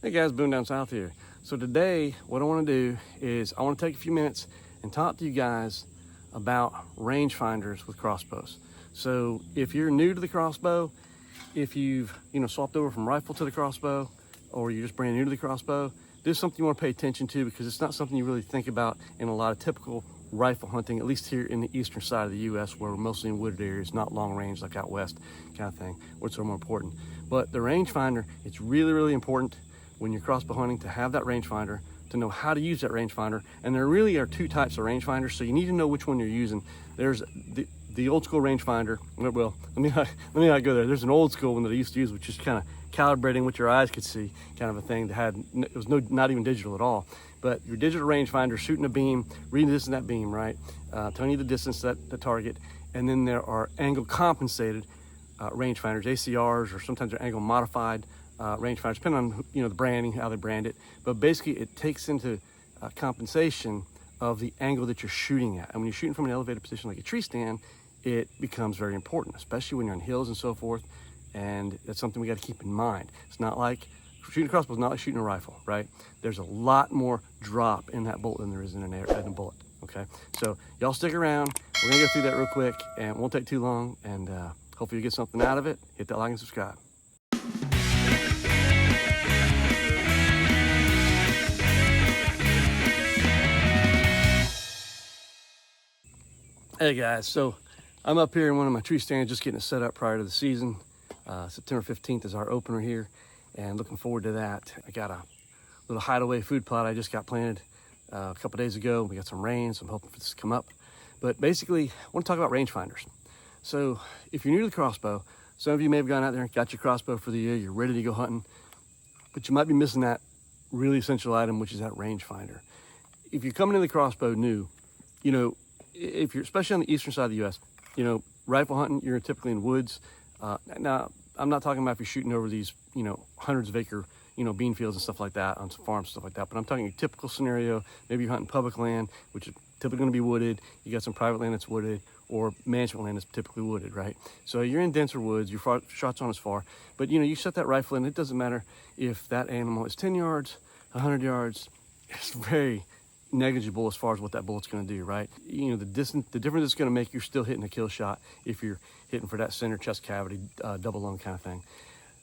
Hey guys, Boone Down South here. So today, what I want to do is I want to take a few minutes and talk to you guys about rangefinders with crossbows. So if you're new to the crossbow, if you've swapped over from rifle to the crossbow, or you're just brand new to the crossbow, this is something you want to pay attention to because it's not something you really think about in a lot of typical rifle hunting, at least here in the eastern side of the U.S., where we're mostly in wooded areas, not long range like out west kind of thing, where it's more important. But the rangefinder, it's really, really important when you're crossbow hunting to have that rangefinder, to know how to use that rangefinder. And there really are two types of rangefinders, so you need to know which one you're using. There's the old school rangefinder. Well, let me not go there. There's an old school one that I used to use, which is kind of calibrating what your eyes could see, kind of a thing that it was not even digital at all. But your digital rangefinder, shooting a beam, reading the distance of that beam, right? Telling you the distance that the target. And then there are angle compensated rangefinders, ACRs, or sometimes they're angle modified rangefinders, depending on the branding, how they brand it. But basically, it takes into compensation of the angle that you're shooting at. And when you're shooting from an elevated position like a tree stand, it becomes very important, especially when you're on hills and so forth. And that's something we got to keep in mind. It's not like shooting a crossbow is not like shooting a rifle, right? There's a lot more drop in that bolt than there is in a bullet. Okay, so y'all stick around. We're gonna go through that real quick, and it won't take too long. And hopefully you get something out of it. Hit that like and subscribe. Hey guys, so I'm up here in one of my tree stands just getting it set up prior to the season. September 15th is our opener here, and looking forward to that. I got a little hideaway food plot I just got planted a couple days ago. We got some rain, so I'm hoping for this to come up. But basically, I want to talk about rangefinders. So if you're new to the crossbow, some of you may have gone out there and got your crossbow for the year, you're ready to go hunting, but you might be missing that really essential item, which is that rangefinder. If you're coming into the crossbow new, if you're especially on the eastern side of the U.S., rifle hunting, you're typically in woods. Now, I'm not talking about if you're shooting over these, hundreds of acre, bean fields and stuff like that on some farms, stuff like that. But I'm talking a typical scenario. Maybe you're hunting public land, which is typically going to be wooded. You got some private land that's wooded, or management land that's typically wooded, right? So you're in denser woods. Your shots aren't as far, but you set that rifle in. It doesn't matter if that animal is 10 yards, 100 yards. It's very negligible as far as what that bullet's going to do, right? The difference it's going to make, you're still hitting a kill shot if you're hitting for that center chest cavity, double lung kind of thing.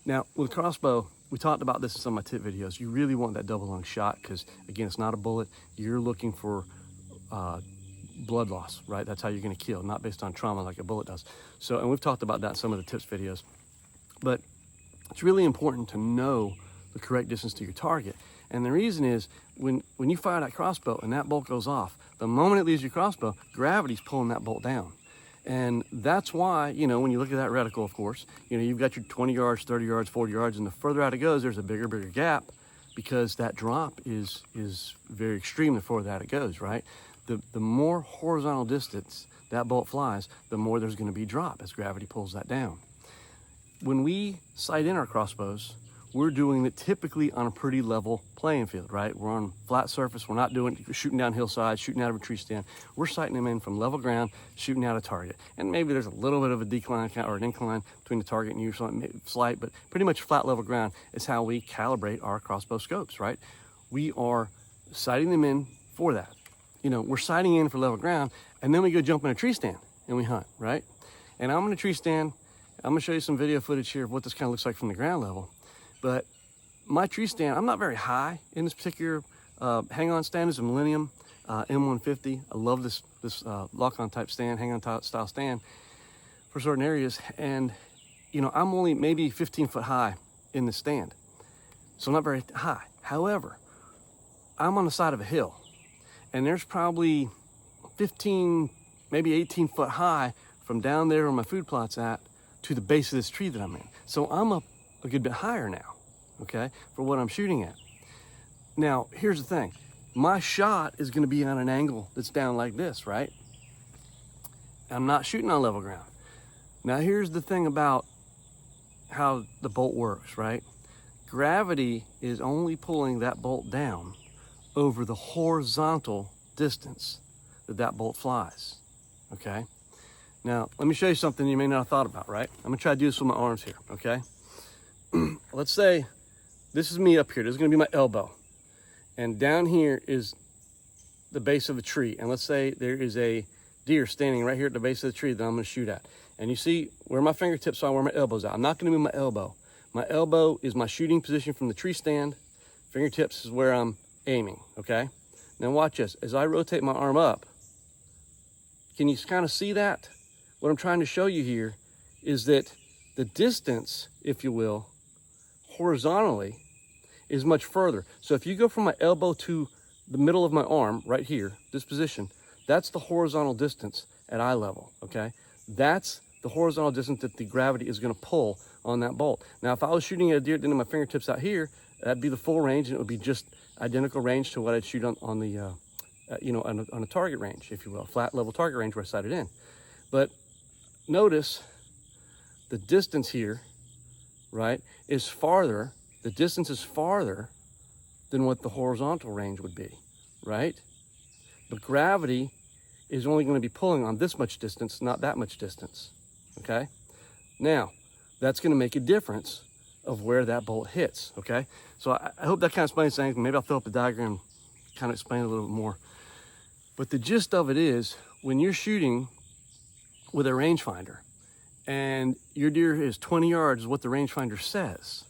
Now, with crossbow, we talked about this in some of my tip videos. You really want that double lung shot because, again, it's not a bullet. You're looking for blood loss, right? That's how you're going to kill, not based on trauma like a bullet does. So, and we've talked about that in some of the tips videos. But it's really important to know the correct distance to your target. And the reason is when you fire that crossbow and that bolt goes off, the moment it leaves your crossbow, gravity's pulling that bolt down. And that's why, when you look at that reticle, of course, you've got your 20 yards, 30 yards, 40 yards, and the further out it goes, there's a bigger gap because that drop is very extreme the further out it goes, right? The more horizontal distance that bolt flies, the more there's going to be drop as gravity pulls that down. When we sight in our crossbows, we're doing it typically on a pretty level playing field, right? We're on flat surface. We're not shooting down hillsides, shooting out of a tree stand. We're sighting them in from level ground, shooting out a target. And maybe there's a little bit of a decline or an incline between the target and you, slight, but pretty much flat level ground is how we calibrate our crossbow scopes, right? We are sighting them in for that. We're sighting in for level ground, and then we go jump in a tree stand and we hunt, right? And I'm in a tree stand. I'm gonna show you some video footage here of what this kind of looks like from the ground level. But my tree stand, I'm not very high in this particular hang-on stand. Is a Millennium M150. I love this lock-on type stand, hang-on style stand for certain areas. And, I'm only maybe 15 foot high in the stand. So I'm not very high. However, I'm on the side of a hill. And there's probably 15, maybe 18 foot high from down there where my food plot's at to the base of this tree that I'm in. So I'm up a good bit higher now, okay, for what I'm shooting at. Now, here's the thing. My shot is going to be on an angle that's down like this, right? I'm not shooting on level ground. Now, here's the thing about how the bolt works, right? Gravity is only pulling that bolt down over the horizontal distance that bolt flies, okay? Now, let me show you something you may not have thought about, right? I'm gonna try to do this with my arms here, okay? Let's say this is me up here. This is gonna be my elbow. And down here is the base of a tree. And let's say there is a deer standing right here at the base of the tree that I'm gonna shoot at. And you see where my fingertips are, where my elbow's at. I'm not gonna move my elbow. My elbow is my shooting position from the tree stand. Fingertips is where I'm aiming, okay? Now watch this. As I rotate my arm up, can you kind of see that? What I'm trying to show you here is that the distance, if you will, horizontally is much further. So if you go from my elbow to the middle of my arm, right here, this position, that's the horizontal distance at eye level, okay? That's the horizontal distance that the gravity is gonna pull on that bolt. Now, if I was shooting at a deer at the end of my fingertips out here, that'd be the full range, and it would be just identical range to what I'd shoot on the, on a target range, if you will, flat level target range where I sighted in. But notice the distance here, right, is farther. The distance is farther than what the horizontal range would be, right? But gravity is only going to be pulling on this much distance, not that much distance, okay? Now, that's going to make a difference of where that bolt hits, okay? So I hope that kind of explains things. Maybe I'll fill up the diagram, kind of explain a little bit more. But the gist of it is, when you're shooting with a rangefinder and your deer is 20 yards is what the rangefinder says,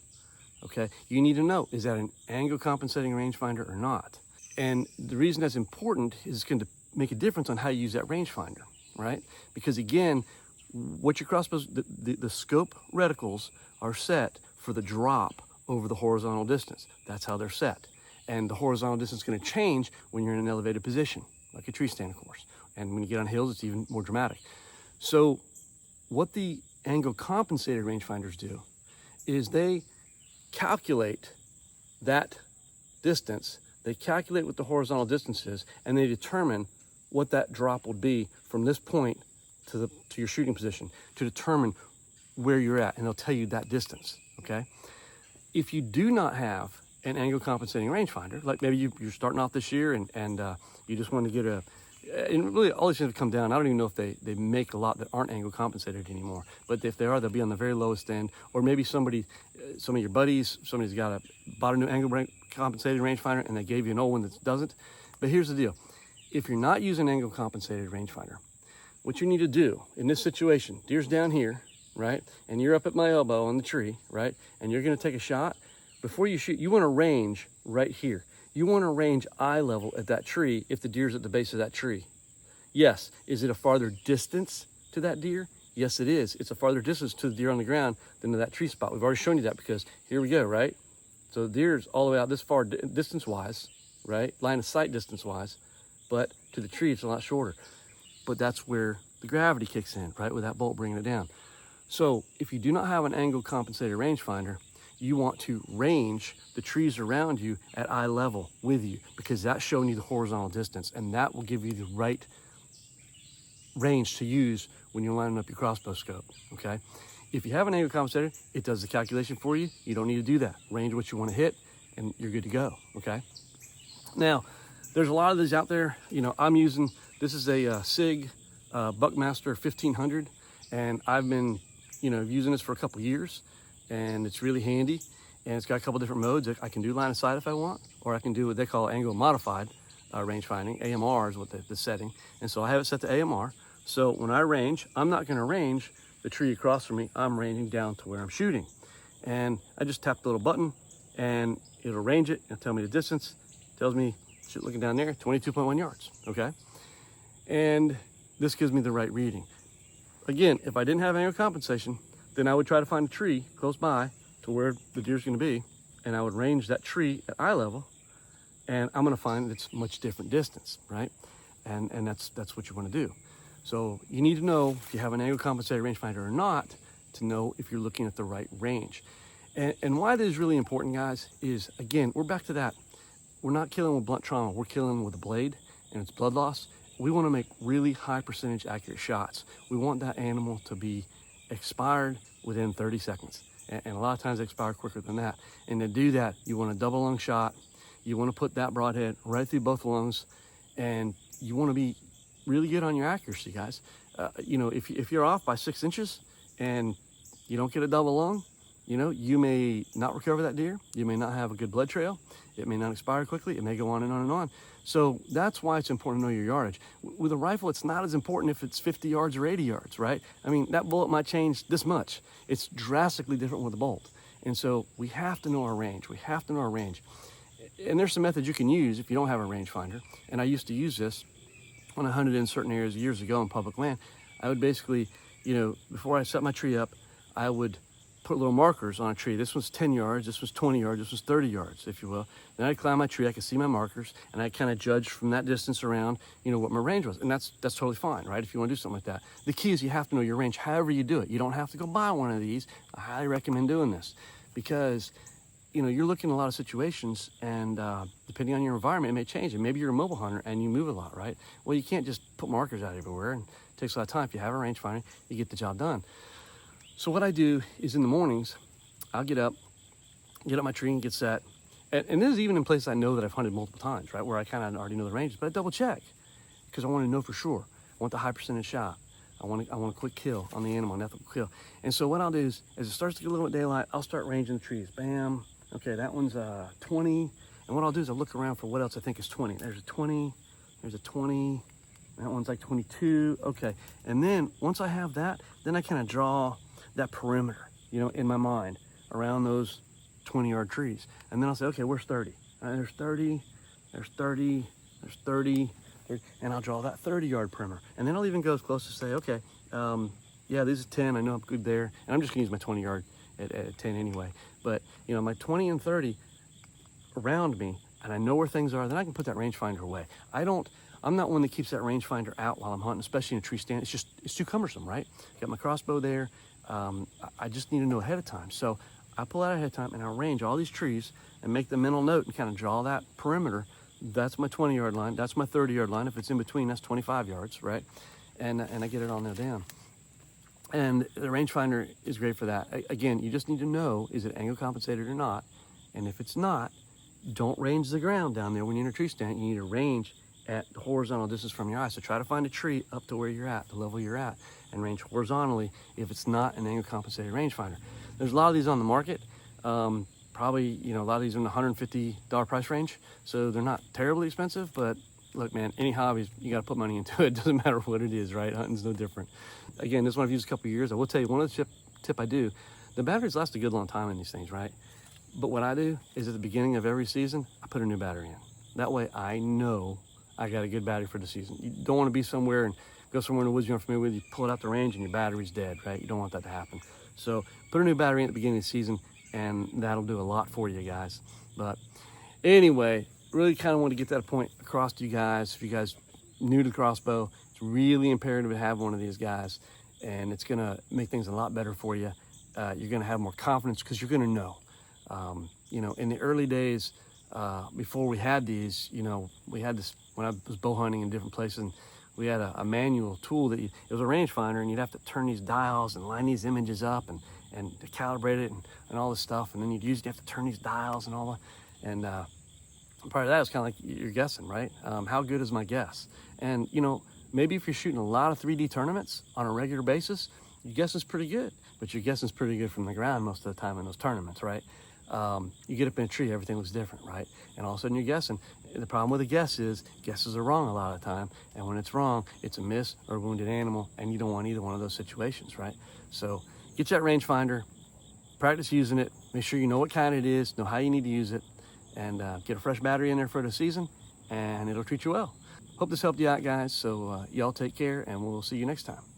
okay, you need to know, is that an angle compensating rangefinder or not? And the reason that's important is it's going to make a difference on how you use that rangefinder, right? Because again, what your crossbows, the scope reticles are set for the drop over the horizontal distance. That's how they're set. And the horizontal distance is going to change when you're in an elevated position, like a tree stand, of course. And when you get on hills, it's even more dramatic. So what the angle compensated rangefinders do is they calculate that distance, they calculate what the horizontal distance is, and they determine what that drop would be from this point to your shooting position to determine where you're at, and they'll tell you that distance, okay? If you do not have an angle compensating rangefinder, like maybe you're starting off this year and you just want to get and really all these things have come down. I don't even know if they make a lot that aren't angle compensated anymore, but if they are, they'll be on the very lowest end. Or maybe some of your buddies, somebody's bought a new angle compensated rangefinder and they gave you an old one that doesn't. But here's the deal. If you're not using angle compensated rangefinder, what you need to do in this situation, deer's down here, right? And you're up at my elbow on the tree, right? And you're gonna take a shot. Before you shoot, you wanna range right here. You wanna range eye level at that tree if the deer's at the base of that tree. Yes, is it a farther distance to that deer? Yes, it is. It's a farther distance to the deer on the ground than to that tree spot. We've already shown you that because here we go, right? So the deer's all the way out this far distance-wise, right? Line of sight distance-wise, but to the tree, it's a lot shorter. But that's where the gravity kicks in, right? With that bolt bringing it down. So if you do not have an angle compensated rangefinder, you want to range the trees around you at eye level with you, because that's showing you the horizontal distance, and that will give you the right range to use when you're lining up your crossbow scope, okay? If you have an angle compensator, it does the calculation for you. You don't need to do that. Range what you want to hit, and you're good to go, okay? Now, there's a lot of these out there. You know, I'm using, this is a SIG Buckmaster 1500, and I've been, using this for a couple years, and it's really handy, and it's got a couple different modes. I can do line of sight if I want, or I can do what they call angle modified range finding. AMR is what the setting, and so I have it set to AMR. So when I range, I'm not going to range the tree across from me. I'm ranging down to where I'm shooting, and I just tap the little button, and it'll range it and tell me the distance. Tells me, looking down there, 22.1 yards. Okay, and this gives me the right reading. Again, if I didn't have angle compensation, then I would try to find a tree close by to where the deer's going to be, and I would range that tree at eye level, and I'm going to find it's much different distance, right? And that's what you want to do. So you need to know if you have an angle compensated rangefinder or not to know if you're looking at the right range. And why this is really important, guys, is, again, we're back to that. We're not killing with blunt trauma. We're killing with a blade, and it's blood loss. We want to make really high percentage accurate shots. We want that animal to be expired within 30 seconds. And a lot of times they expire quicker than that. And to do that, you want a double lung shot. You want to put that broadhead right through both lungs, and you want to be really good on your accuracy, guys. If you're off by 6 inches and you don't get a double lung, you know, you may not recover that deer. You may not have a good blood trail. It may not expire quickly. It may go on and on and on. So that's why it's important to know your yardage. With a rifle, it's not as important if it's 50 yards or 80 yards, right? I mean, that bullet might change this much. It's drastically different with a bolt. And so we have to know our range. We have to know our range. And there's some methods you can use if you don't have a rangefinder. And I used to use this when I hunted in certain areas years ago in public land. I would basically, you know, before I set my tree up, I would put little markers on a tree. This was 10 yards, this was 20 yards, this was 30 yards, if you will. Then I'd climb my tree, I could see my markers, and I kind of judge from that distance around, you know, what my range was. And that's totally fine, right? If you want to do something like that. The key is you have to know your range however you do it. You don't have to go buy one of these. I highly recommend doing this because, you know, you're looking at a lot of situations, and depending on your environment, it may change. And maybe you're a mobile hunter and you move a lot, right? Well, you can't just put markers out everywhere, and it takes a lot of time. If you have a rangefinder, you get the job done. So what I do is in the mornings, I'll get up my tree and get set. And this is even in places I know that I've hunted multiple times, right? Where I kind of already know the ranges, but I double check because I want to know for sure. I want the high percentage shot. I want a quick kill on the animal, an ethical kill. And so what I'll do is, as it starts to get a little bit daylight, I'll start ranging the trees. Bam. Okay, that one's 20. And what I'll do is I'll look around for what else I think is 20. There's a 20, there's a 20. That one's like 22. Okay. And then once I have that, then I kind of draw that perimeter, you know, in my mind around those 20-yard trees. And then I'll say, okay, where's 30? There's 30, there's 30, there's 30, and I'll draw that 30-yard perimeter. And then I'll even go as close to say, okay, yeah, this is 10. I know I'm good there. And I'm just gonna use my 20-yard at 10 anyway. But, you know, my 20 and 30 around me, and I know where things are, then I can put that rangefinder away. I'm not one that keeps that rangefinder out while I'm hunting, especially in a tree stand. It's too cumbersome, right? Got my crossbow there. I just need to know ahead of time. So I pull out ahead of time and I range all these trees and make the mental note and kind of draw that perimeter. That's my 20-yard line. That's my 30-yard line. If it's in between, that's 25 yards, right? And I get it all nailed down. And the rangefinder is great for that. Again, you just need to know, is it angle compensated or not? And if it's not, don't range the ground down there when you're in a tree stand. You need to range at the horizontal distance from your eye. So try to find a tree up to where you're at, the level you're at, and range horizontally if it's not an angle compensated rangefinder. There's a lot of these on the market. Probably, you know, a lot of these are in the $150 price range. So they're not terribly expensive, but look, man, any hobbies, you got to put money into it. Doesn't matter what it is, right? Hunting's no different. Again, this one I've used a couple of years. I will tell you, one of the tip I do, the batteries last a good long time in these things, right? But what I do is at the beginning of every season, I put a new battery in. That way I know I got a good battery for the season. You don't want to be somewhere and go somewhere in the woods you're unfamiliar with, you pull it out the range and your battery's dead, right? You don't want that to happen. So put a new battery in at the beginning of the season and that'll do a lot for you guys. But anyway, really kind of want to get that point across to you guys. If you guys new to the crossbow, it's really imperative to have one of these guys, and it's gonna make things a lot better for you. You're gonna have more confidence because you're gonna know. You know, in the early days, before we had these, you know, we had this when I was bow hunting in different places, and we had a manual tool that it was a rangefinder, and you'd have to turn these dials and line these images up and to calibrate it and all this stuff, and then you have to turn these dials and all that, and part of that is kind of like you're guessing, right? How good is my guess? And you know, maybe if you're shooting a lot of 3D tournaments on a regular basis, your guess is pretty good, but your guessing is pretty good from the ground most of the time in those tournaments, right? You get up in a tree, everything looks different, right? And all of a sudden you're guessing. The problem with a guess is guesses are wrong a lot of the time. And when it's wrong, it's a miss or a wounded animal, and you don't want either one of those situations, right? So get you that rangefinder, practice using it, make sure you know what kind it is, know how you need to use it, and get a fresh battery in there for the season, and it'll treat you well. Hope this helped you out, guys. So y'all take care, and we'll see you next time.